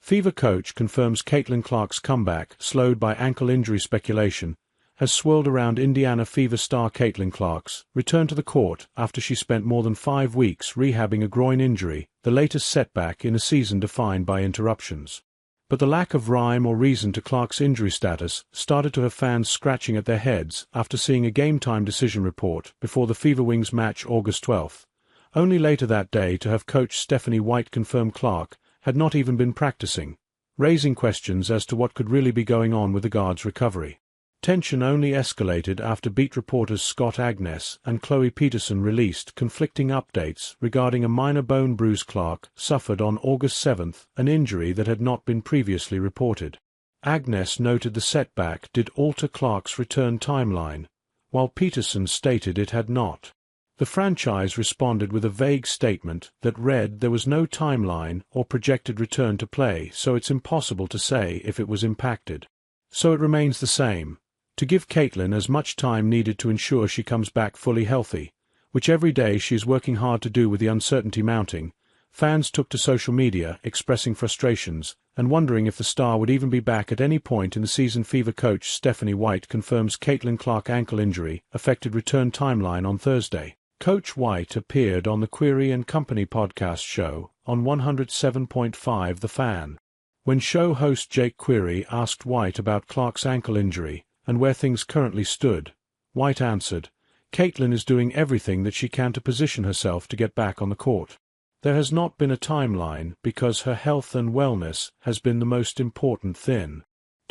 Fever coach confirms Caitlin Clark's comeback, slowed by ankle injury speculation, has swirled around Indiana Fever star Caitlin Clark's return to the court after she spent more than 5 weeks rehabbing a groin injury, the latest setback in a season defined by interruptions. But the lack of rhyme or reason to Clark's injury status started to have fans scratching at their heads after seeing a game-time decision report before the Fever Wings match August 12, only later that day to have coach Stephanie White confirm Clark had not even been practicing, raising questions as to what could really be going on with the guard's recovery. Tension only escalated after beat reporters Scott Agnes and Chloe Peterson released conflicting updates regarding a minor bone bruise Clark suffered on August 7, an injury that had not been previously reported. Agnes noted the setback did alter Clark's return timeline, while Peterson stated it had not. The franchise responded with a vague statement that read there was no timeline or projected return to play, so it's impossible to say if it was impacted. So it remains the same. To give Caitlin as much time needed to ensure she comes back fully healthy, which every day she is working hard to do with the uncertainty mounting, fans took to social media expressing frustrations and wondering if the star would even be back at any point in the season. Fever coach Stephanie White confirms Caitlin Clark ankle injury affected return timeline on Thursday. Coach White appeared on the Query and Company podcast show on 107.5 The Fan. When show host Jake Query asked White about Clark's ankle injury and where things currently stood, White answered, "Caitlin is doing everything that she can to position herself to get back on the court. There has not been a timeline because her health and wellness has been the most important thing."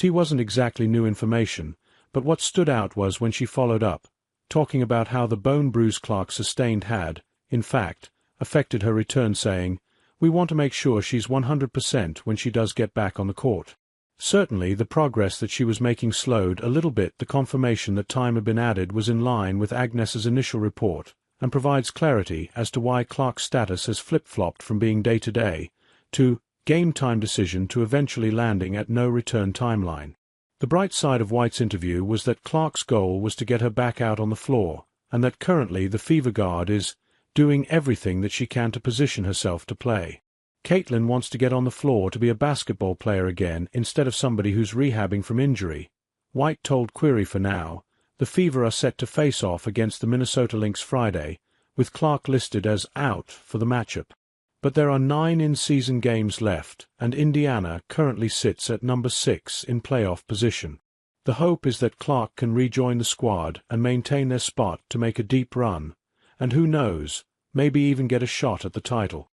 It wasn't exactly new information, but what stood out was when she followed up, talking about how the bone bruise Clark sustained had, in fact, affected her return, saying, "We want to make sure she's 100% when she does get back on the court." Certainly the progress that she was making slowed a little bit. The confirmation that time had been added was in line with Agnes's initial report, and provides clarity as to why Clark's status has flip-flopped from being day-to-day to game-time decision to eventually landing at no return timeline. The bright side of White's interview was that Clark's goal was to get her back out on the floor, and that currently the Fever guard is doing everything that she can to position herself to play. Caitlin wants to get on the floor to be a basketball player again instead of somebody who's rehabbing from injury. White told Query for now, the Fever are set to face off against the Minnesota Lynx Friday, with Clark listed as out for the matchup. But there are 9 in-season games left, and Indiana currently sits at number 6 in playoff position. The hope is that Clark can rejoin the squad and maintain their spot to make a deep run, and who knows, maybe even get a shot at the title.